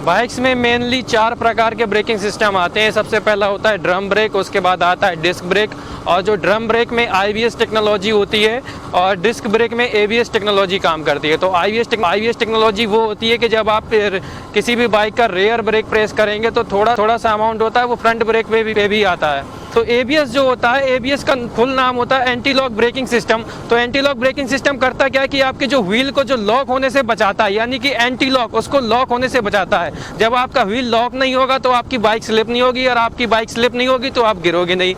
Bikes में mainly 4 प्रकार के ब्रेकिंग सिस्टम आते हैं। सबसे पहला होता है ड्रम ब्रेक, उसके बाद आता है डिस्क ब्रेक, और जो ड्रम ब्रेक में ABS टेक्नोलॉजी होती है और डिस्क ब्रेक में ABS टेक्नोलॉजी काम करती है। तो ABS टेक्नोलॉजी वो होती है कि जब आप किसी भी बाइक का रेयर ब्रेक प्रेस करेंगे तो थोड़ा सा अमाउंट होता है वो फ्रंट ब्रेक पे भी आता है। तो ABS जो होता है, ABS का फुल नाम होता है एंटी लॉक ब्रेकिंग सिस्टम। तो एंटी लॉक ब्रेकिंग सिस्टम करता क्या है कि आपके जो व्हील को जो लॉक होने से बचाता है, यानी कि एंटी लॉक उसको लॉक होने से बचाता है। जब आपका व्हील लॉक नहीं होगा तो आपकी बाइक स्लिप नहीं होगी, और आपकी बाइक स्लिप नहीं होगी तो आप गिरोगे नहीं।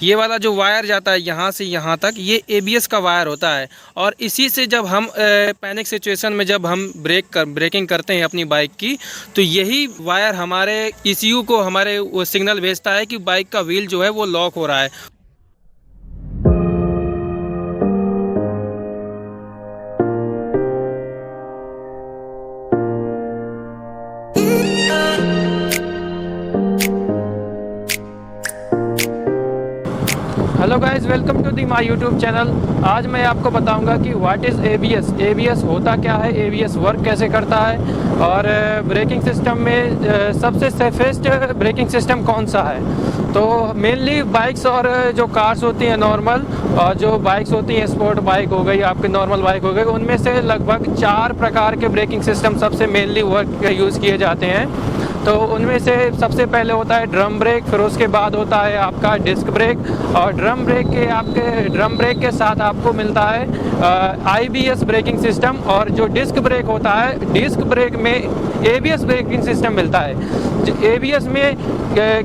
ये वाला जो वायर जाता है यहाँ से यहाँ तक, ये ABS का वायर होता है, और इसी से जब हम पैनिक सिचुएशन में जब हम ब्रेकिंग करते हैं अपनी बाइक की, तो यही वायर हमारे ECU को हमारे वो सिग्नल भेजता है कि बाइक का व्हील जो है वो लॉक हो रहा है। Hello guys, welcome to the my YouTube channel. आज मैं आपको बताऊंगा कि व्हाट इज़ ABS होता क्या है, ABS वर्क कैसे करता है, और ब्रेकिंग सिस्टम में सबसे सेफेस्ट ब्रेकिंग सिस्टम कौन सा है। तो मेनली बाइक्स और जो कार्स होती हैं नॉर्मल, और जो बाइक्स होती हैं स्पोर्ट बाइक हो गई, आपकी नॉर्मल बाइक हो गई, उनमें से लगभग 4 प्रकार के ब्रेकिंग सिस्टम सबसे मेनली वर्क यूज़ किए जाते हैं। तो उनमें से सबसे पहले होता है ड्रम ब्रेक, फिर उसके बाद होता है आपका डिस्क ब्रेक, और ड्रम ब्रेक के साथ आपको मिलता है IBS ब्रेकिंग सिस्टम, और जो डिस्क ब्रेक होता है, डिस्क ब्रेक में ABS ब्रेकिंग सिस्टम मिलता है। ABS में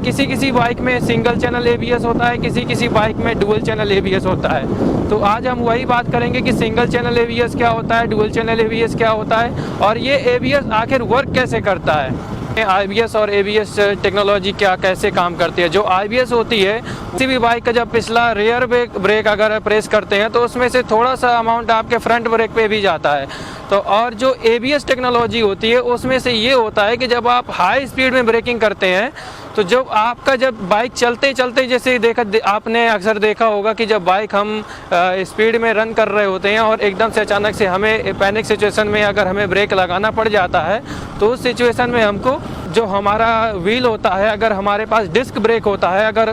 किसी बाइक में सिंगल चैनल ABS होता है, किसी बाइक में डुअल चैनल ABS होता है। तो आज हम वही बात करेंगे कि सिंगल चैनल ABS क्या होता है, डुअल चैनल ABS क्या होता है, और ये ABS आखिर वर्क कैसे करता है। IBS और ABS टेक्नोलॉजी कैसे काम करती है। जो IBS होती है, किसी भी बाइक का जब पिछला रेयर ब्रेक अगर प्रेस करते हैं तो उसमें से थोड़ा सा अमाउंट आपके फ्रंट ब्रेक पे भी जाता है। तो और जो ABS टेक्नोलॉजी होती है उसमें से ये होता है कि जब आप हाई स्पीड में ब्रेकिंग करते हैं, तो जब आपका जब बाइक चलते जैसे आपने अक्सर देखा होगा कि जब बाइक हम स्पीड में रन कर रहे होते हैं और एकदम से अचानक से हमें पैनिक सिचुएशन में अगर हमें ब्रेक लगाना पड़ जाता है, तो उस सिचुएशन में हमको जो हमारा व्हील होता है, अगर हमारे पास डिस्क ब्रेक होता है, अगर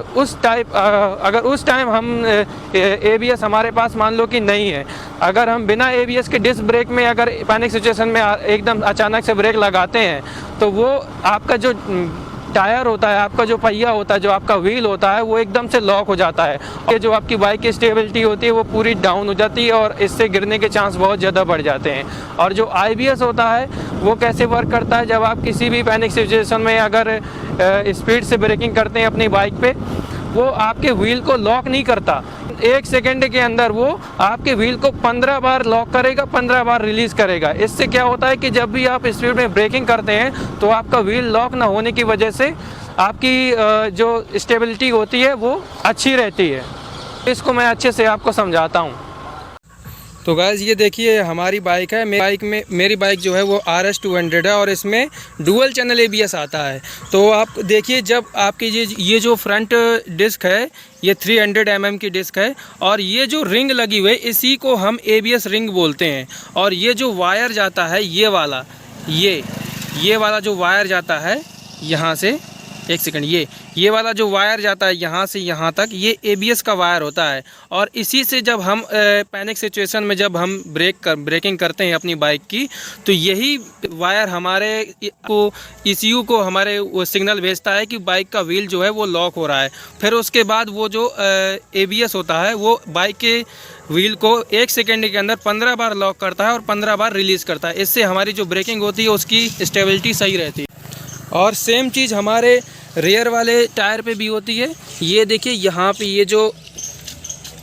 उस टाइम हम ABS हमारे पास मान लो कि नहीं है, अगर हम बिना ABS के डिस्क ब्रेक में अगर पैनिक सिचुएशन में एकदम अचानक से ब्रेक लगाते हैं, तो वो आपका जो टायर होता है, आपका जो पहिया होता है, जो आपका व्हील होता है, वो एकदम से लॉक हो जाता है। और जो आपकी बाइक की स्टेबिलिटी होती है वो पूरी डाउन हो जाती है, और इससे गिरने के चांस बहुत ज़्यादा बढ़ जाते हैं। और जो IBS होता है वो कैसे वर्क करता है, जब आप किसी भी पैनिक सिचुएशन में अगर स्पीड से ब्रेकिंग करते हैं अपनी बाइक पे, वो आपके व्हील को लॉक नहीं करता। 1 सेकेंड के अंदर वो आपके व्हील को 15 बार लॉक करेगा, 15 बार रिलीज करेगा। इससे क्या होता है कि जब भी आप स्पीड में ब्रेकिंग करते हैं तो आपका व्हील लॉक ना होने की वजह से आपकी जो स्टेबिलिटी होती है वो अच्छी रहती है। इसको मैं अच्छे से आपको समझाता हूँ। तो गाइस, ये देखिए हमारी बाइक है। मेरी बाइक जो है वो RS 200 है, और इसमें डुअल चैनल ABS आता है। तो आप देखिए, जब आपकी ये जो फ्रंट डिस्क है, ये 300 mm की डिस्क है, और ये जो रिंग लगी हुई है इसी को हम ABS रिंग बोलते हैं। और ये जो वायर जाता है, ये वाला जो वायर जाता है यहाँ से, एक सेकंड, ये वाला जो वायर जाता है यहाँ से यहाँ तक, ये ABS का वायर होता है। और इसी से जब हम पैनिक सिचुएशन में जब हम ब्रेकिंग करते हैं अपनी बाइक की, तो यही वायर हमारे ECU को हमारे वो सिग्नल भेजता है कि बाइक का व्हील जो है वो लॉक हो रहा है। फिर उसके बाद वो जो ABS होता है वो बाइक के व्हील को 1 सेकेंड के अंदर 15 बार लॉक करता है और 15 बार रिलीज़ करता है। इससे हमारी जो ब्रेकिंग होती है उसकी स्टेबिलिटी सही रहती है। और सेम चीज़ हमारे रेयर वाले टायर पे भी होती है। ये देखिए, यहाँ पे ये जो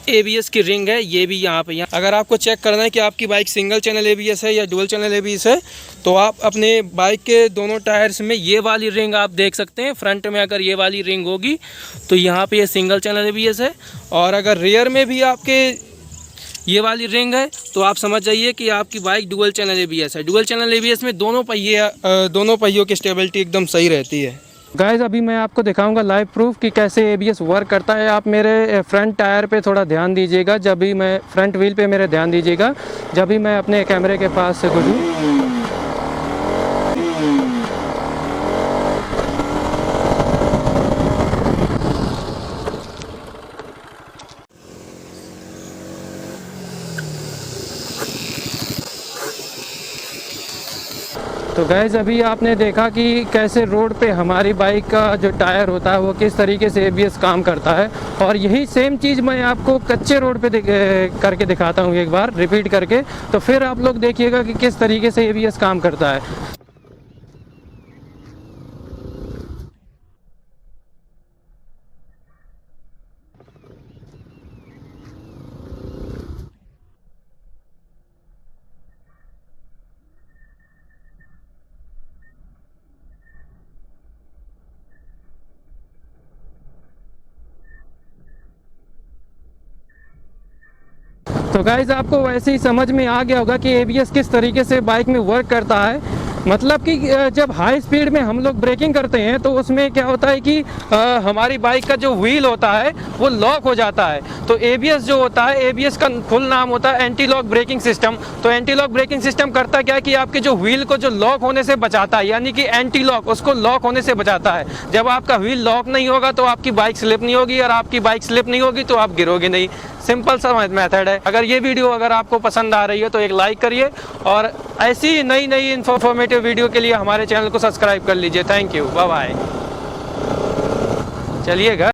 ABS की रिंग है, ये भी यहाँ पे अगर आपको चेक करना है कि आपकी बाइक सिंगल चैनल ABS है या डुअल चैनल ABS है, तो आप अपने बाइक के दोनों टायर्स में ये वाली रिंग आप देख सकते हैं। फ्रंट में अगर ये वाली रिंग होगी तो यहाँ पे ये सिंगल चैनल ABS है, और अगर रेयर में भी आपके ये वाली रिंग है तो आप समझ जाइए कि आपकी बाइक डुअल चैनल ABS है। डुअल चैनल ABS में दोनों पहियों की स्टेबिलिटी एकदम सही रहती है। गाइस, अभी मैं आपको दिखाऊंगा लाइव प्रूफ कि कैसे ABS वर्क करता है। आप मेरे फ्रंट टायर पे थोड़ा ध्यान दीजिएगा, जब भी मैं फ्रंट व्हील पे मेरे ध्यान दीजिएगा जब भी मैं अपने कैमरे के पास से गुजरूँ। तो गाइस अभी आपने देखा कि कैसे रोड पे हमारी बाइक का जो टायर होता है वो किस तरीके से ABS काम करता है, और यही सेम चीज़ मैं आपको कच्चे रोड पे करके दिखाता हूँ एक बार रिपीट करके, तो फिर आप लोग देखिएगा कि किस तरीके से ABS काम करता है। तो गाइज़ आपको वैसे ही समझ में आ गया होगा कि ABS किस तरीके से बाइक में वर्क करता है। मतलब कि जब हाई स्पीड में हम लोग ब्रेकिंग करते हैं तो उसमें क्या होता है कि हमारी बाइक का जो व्हील होता है वो लॉक हो जाता है। तो ABS जो होता है, ABS का फुल नाम होता है एंटी लॉक ब्रेकिंग सिस्टम। तो एंटी लॉक ब्रेकिंग सिस्टम करता क्या है कि आपके जो व्हील को जो लॉक होने से बचाता है, यानी कि एंटी लॉक उसको लॉक होने से बचाता है। जब आपका व्हील लॉक नहीं होगा तो आपकी बाइक स्लिप नहीं होगी, और आपकी बाइक स्लिप नहीं होगी तो आप गिरोगे नहीं। सिंपल सा मेथड है। अगर ये वीडियो अगर आपको पसंद आ रही है तो एक लाइक करिए, और ऐसी नई नई इन्फॉर्मेटिव वीडियो के लिए हमारे चैनल को सब्सक्राइब कर लीजिए। Thank you, bye bye. चलिए घर।